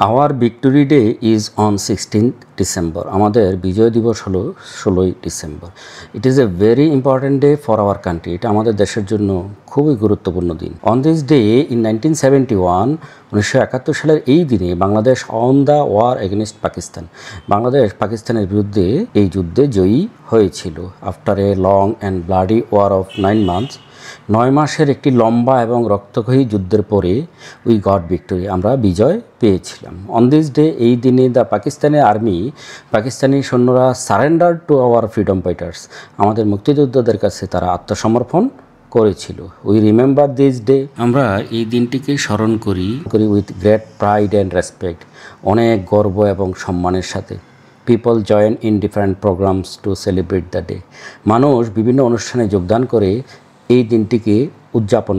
Hour victory day is on 16th December. আমাদের বিজয় দিবস হলো 16ই December. It is a very important day for our country. এটা আমাদের দেশের জন্য খুবই গুরুত্বপূর্ণ দিন। অন দিস ডে ইন 1971, 1971 সালের এই দিনে Bangladesh on the war against Pakistan, Bangladesh পাকিস্তানের বিরুদ্ধে এই যুদ্ধে জয়ী হয়েছিল। After a long and bloody war of 9 months, 9 মাসের একটি লম্বা এবং রক্তক্ষয়ী যুদ্ধের পরে উই গট ভিক্টোরি, আমরা বিজয় পেয়েছিলাম। অন দিস ডে, এই দিনে দ্য পাকিস্তানি আর্মি, পাকিস্তানি সৈন্যরা surrender to our freedom fighters, আমাদের মুক্তিযোদ্ধাদের কাছে তারা আত্মসমর্পণ করেছিল। উই রিমেম্বার দিস ডে, আমরা এই দিনটিকে স্মরণ করি with great pride and respect, অনেক গর্ব এবং সম্মানের সাথে। People join in different programs to celebrate the day, মানুষ বিভিন্ন অনুষ্ঠানে যোগদান করে এই দিনটিকে উদযাপন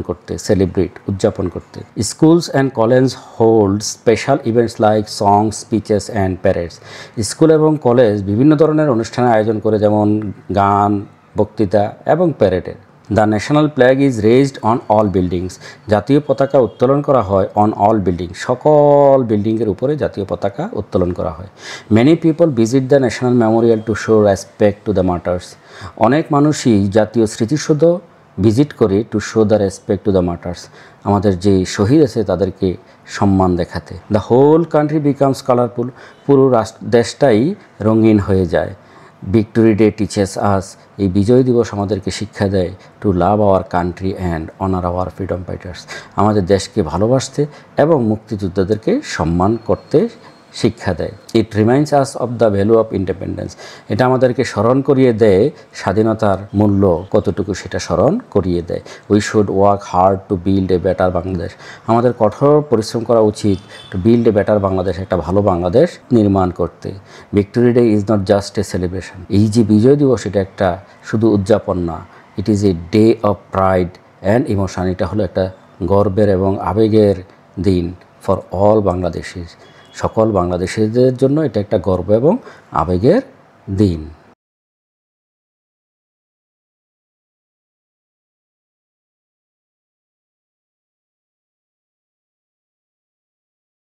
করতে। Schools and college hold special events like song, speeches and parades, school এবং কলেজ বিভিন্ন ধরনের অনুষ্ঠানের আয়োজন করে, যেমন গান, বক্তৃতা এবং প্যারেডের। The national flag is raised on all buildings, জাতীয় পতাকা উত্তোলন করা হয় অন অল বিল্ডিং, সকল বিল্ডিংয়ের উপরে জাতীয় পতাকা উত্তোলন করা হয়। Many people visit the national memorial to show respect to the martyrs, অনেক মানুষই জাতীয় স্মৃতিসৌধ ভিজিট করে to show the respect to the martyrs, আমাদের যে শহীদ আছে তাদেরকে সম্মান দেখাতে। The whole country becomes colourful, পুরো দেশটাই রঙিন হয়ে যায়। ভিক্টোরি ডে টিচেস আস, এই বিজয় দিবস আমাদেরকে শিক্ষা দেয় to love our country and honour our freedom fighters, আমাদের দেশকে ভালোবাসতে এবং মুক্তিযোদ্ধাদেরকে সম্মান করতে শিক্ষা দেয়। It reminds us of the value of independence, এটা আমাদেরকে স্মরণ করিয়ে দেয় স্বাধীনতার মূল্য কতটুকু, সেটা স্মরণ করিয়ে দেয়। We should work hard to build a better Bangladesh, আমাদের কঠোর পরিশ্রম করা উচিত to build a better Bangladesh, একটা ভালো বাংলাদেশ নির্মাণ করতে। Victory day is not just a celebration, এই যে বিজয় দিবস এটা একটা শুধু উদযাপন না, ইট is a day of pride and emotion, এটা হলো একটা গর্বের এবং আবেগের দিন ফর অল বাংলাদেশিজ, সকল বাংলাদেশিদের জন্য এটা একটা গর্ব এবং আবেগের দিন।